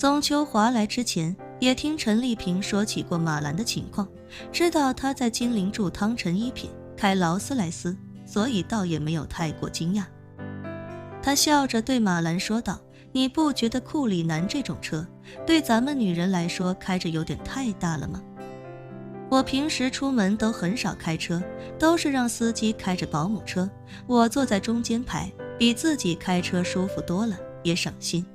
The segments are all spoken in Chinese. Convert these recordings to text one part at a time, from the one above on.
宗秋华来之前也听陈丽萍说起过马兰的情况，知道他在金陵驻汤臣一品开劳斯莱斯，所以倒也没有太过惊讶。他笑着对马兰说道，你不觉得库里南这种车对咱们女人来说开着有点太大了吗？我平时出门都很少开车，都是让司机开着保姆车，我坐在中间排，比自己开车舒服多了，也省心。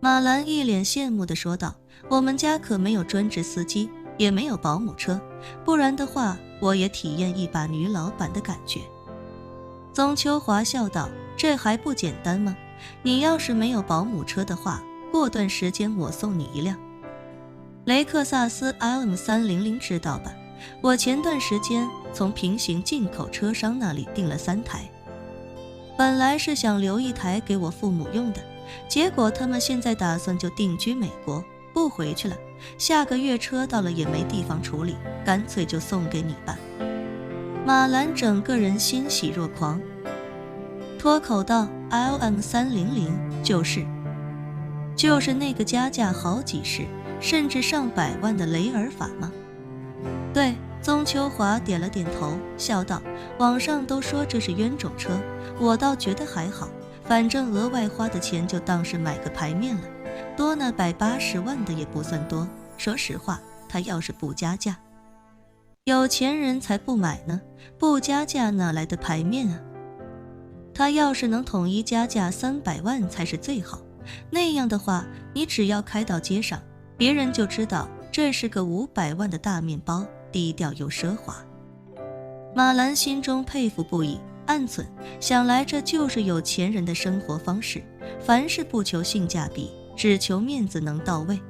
马兰一脸羡慕地说道，我们家可没有专职司机，也没有保姆车，不然的话我也体验一把女老板的感觉。宗秋华笑道，这还不简单吗？你要是没有保姆车的话，过段时间我送你一辆雷克萨斯 LM300， 知道吧？我前段时间从平行进口车商那里订了3台，本来是想留一台给我父母用的，结果他们现在打算就定居美国，不回去了，下个月车到了也没地方处理，干脆就送给你吧。马兰整个人欣喜若狂，脱口道 LM300 就是那个加价好几十甚至上百万的雷尔法吗？对，宗秋华点了点头，笑道，网上都说这是冤种车，我倒觉得还好，反正额外花的钱就当是买个牌面了，多那180万的也不算多。说实话，他要是不加价，有钱人才不买呢，不加价哪来的牌面啊？他要是能统一加价300万才是最好，那样的话，你只要开到街上，别人就知道这是个500万的大面包，低调又奢华。马兰心中佩服不已，暗忖，想来这就是有钱人的生活方式，凡事不求性价比，只求面子能到位。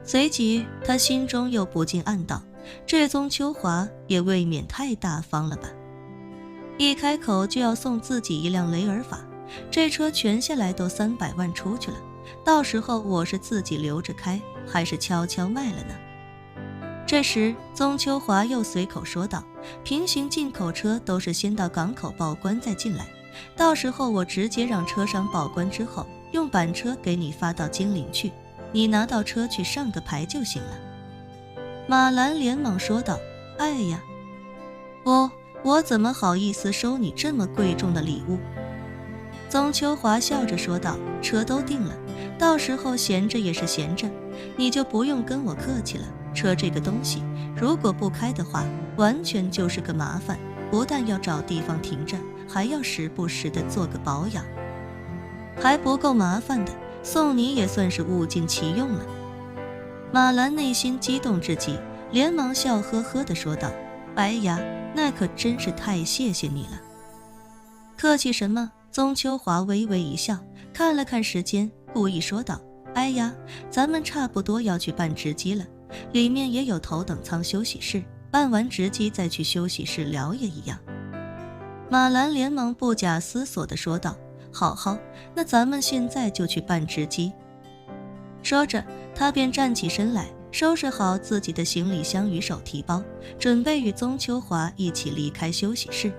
随即他心中又不禁暗道，这宗秋华也未免太大方了吧，一开口就要送自己一辆雷尔法，这车全下来都300万出去了，到时候我是自己留着开，还是悄悄卖了呢？这时宗秋华又随口说道，平行进口车都是先到港口报关再进来，到时候我直接让车商报关之后，用板车给你发到金陵去，你拿到车去上个牌就行了。马兰连忙说道，哎呀，我怎么好意思收你这么贵重的礼物？宗秋华笑着说道，车都定了，到时候闲着也是闲着，你就不用跟我客气了，车这个东西如果不开的话，完全就是个麻烦，不但要找地方停着，还要时不时的做个保养，还不够麻烦的，送你也算是物尽其用了。马兰内心激动至极，连忙笑呵呵地说道，哎呀，那可真是太谢谢你了。客气什么？宗秋华微微一笑，看了看时间，故意说道，哎呀，咱们差不多要去办值机了，里面也有头等舱休息室，办完值机再去休息室聊也一样。马兰连忙不假思索地说道，好，那咱们现在就去办值机。说着他便站起身来，收拾好自己的行李箱与手提包，准备与宗秋华一起离开休息室。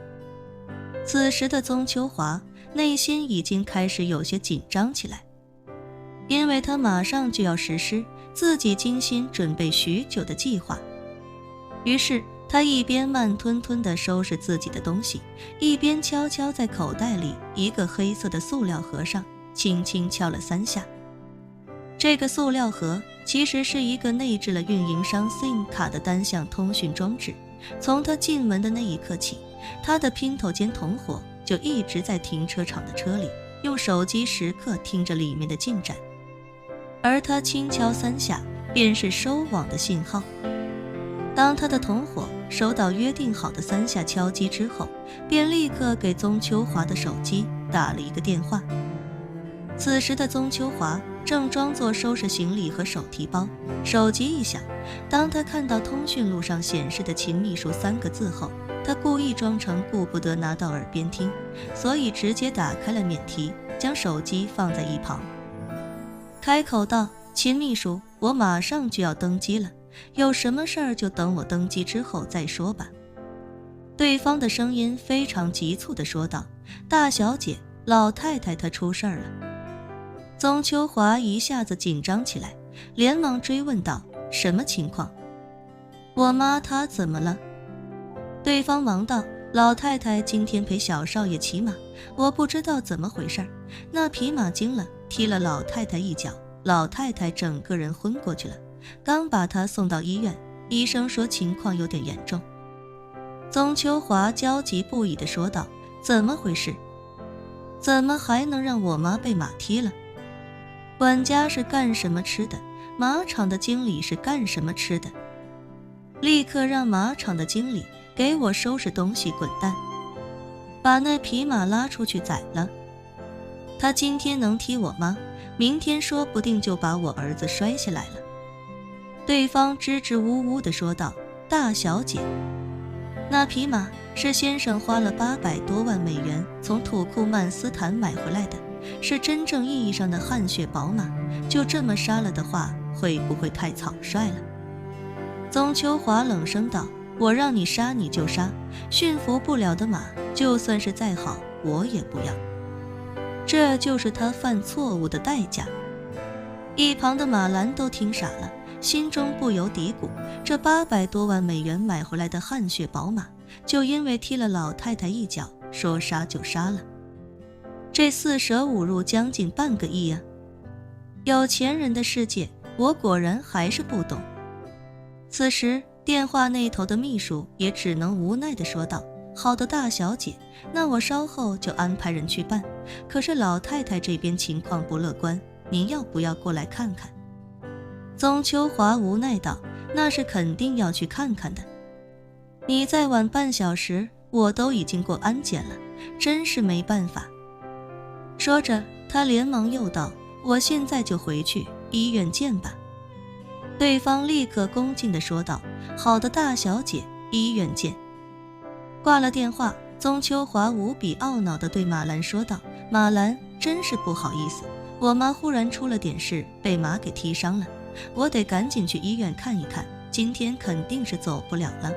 此时的宗秋华内心已经开始有些紧张起来，因为他马上就要实施自己精心准备许久的计划。于是他一边慢吞吞地收拾自己的东西，一边悄悄在口袋里一个黑色的塑料盒上轻轻敲了3下。这个塑料盒其实是一个内置了运营商 SIM 卡的单向通讯装置，从他进门的那一刻起，他的姘头间同伙就一直在停车场的车里用手机时刻听着里面的进展，而他轻敲3下便是收网的信号。当他的同伙收到约定好的3下敲击之后，便立刻给宗秋华的手机打了一个电话。此时的宗秋华正装作收拾行李和手提包，手机一响，当他看到通讯录上显示的秦秘书3个字后，他故意装成顾不得拿到耳边听，所以直接打开了免提，将手机放在一旁，开口道，秦秘书，我马上就要登机了，有什么事儿就等我登机之后再说吧。对方的声音非常急促地说道，大小姐，老太太她出事儿了。宗秋华一下子紧张起来，连忙追问道：什么情况？我妈她怎么了？对方忙道：老太太今天陪小少爷骑马，我不知道怎么回事，那匹马惊了，踢了老太太一脚，老太太整个人昏过去了，刚把她送到医院，医生说情况有点严重。宗秋华焦急不已地说道：怎么回事？怎么还能让我妈被马踢了？管家是干什么吃的？马场的经理是干什么吃的？立刻让马场的经理给我收拾东西滚蛋，把那匹马拉出去宰了。他今天能踢我妈，明天说不定就把我儿子摔下来了。对方支支吾吾地说道：大小姐，那匹马是先生花了800多万美元从土库曼斯坦买回来的，是真正意义上的汗血宝马，就这么杀了的话，会不会太草率了？宗秋华冷声道：我让你杀你就杀，驯服不了的马，就算是再好，我也不要。这就是他犯错误的代价。一旁的马兰都听傻了，心中不由嘀咕，这800多万美元买回来的汗血宝马，就因为踢了老太太一脚，说杀就杀了。这4舍5入将近半个亿啊！有钱人的世界，我果然还是不懂。此时电话那头的秘书也只能无奈地说道：好的，大小姐，那我稍后就安排人去办，可是老太太这边情况不乐观，您要不要过来看看？宗秋华无奈道：那是肯定要去看看的，你再晚半小时，我都已经过安检了，真是没办法。说着他连忙又道：我现在就回去，医院见吧。对方立刻恭敬地说道：好的，大小姐，医院见。挂了电话，宗秋华无比懊恼地对马兰说道：马兰，真是不好意思，我妈忽然出了点事，被马给踢伤了，我得赶紧去医院看一看，今天肯定是走不了了。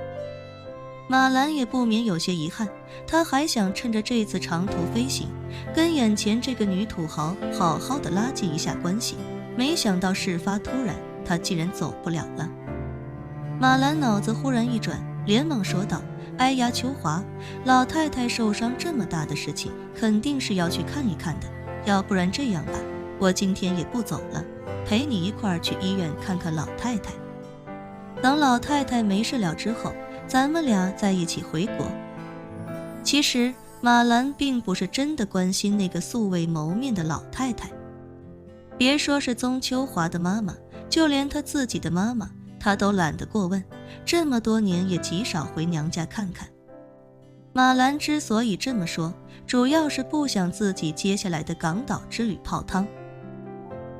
马兰也不免有些遗憾，他还想趁着这次长途飞行，跟眼前这个女土豪好好的拉近一下关系，没想到事发突然，他竟然走不了了。马兰脑子忽然一转，连忙说道：哎呀，秋华，老太太受伤这么大的事情，肯定是要去看一看的，要不然这样吧，我今天也不走了，陪你一块儿去医院看看老太太。等老太太没事了之后，咱们俩再一起回国。其实马兰并不是真的关心那个素未谋面的老太太，别说是宗秋华的妈妈，就连他自己的妈妈，他都懒得过问，这么多年也极少回娘家看看。马兰之所以这么说，主要是不想自己接下来的港岛之旅泡汤，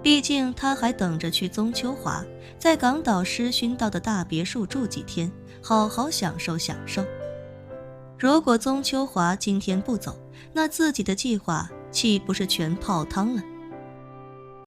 毕竟他还等着去宗秋华在港岛狮勋道的大别墅住几天，好好享受享受。如果宗秋华今天不走，那自己的计划岂不是全泡汤了？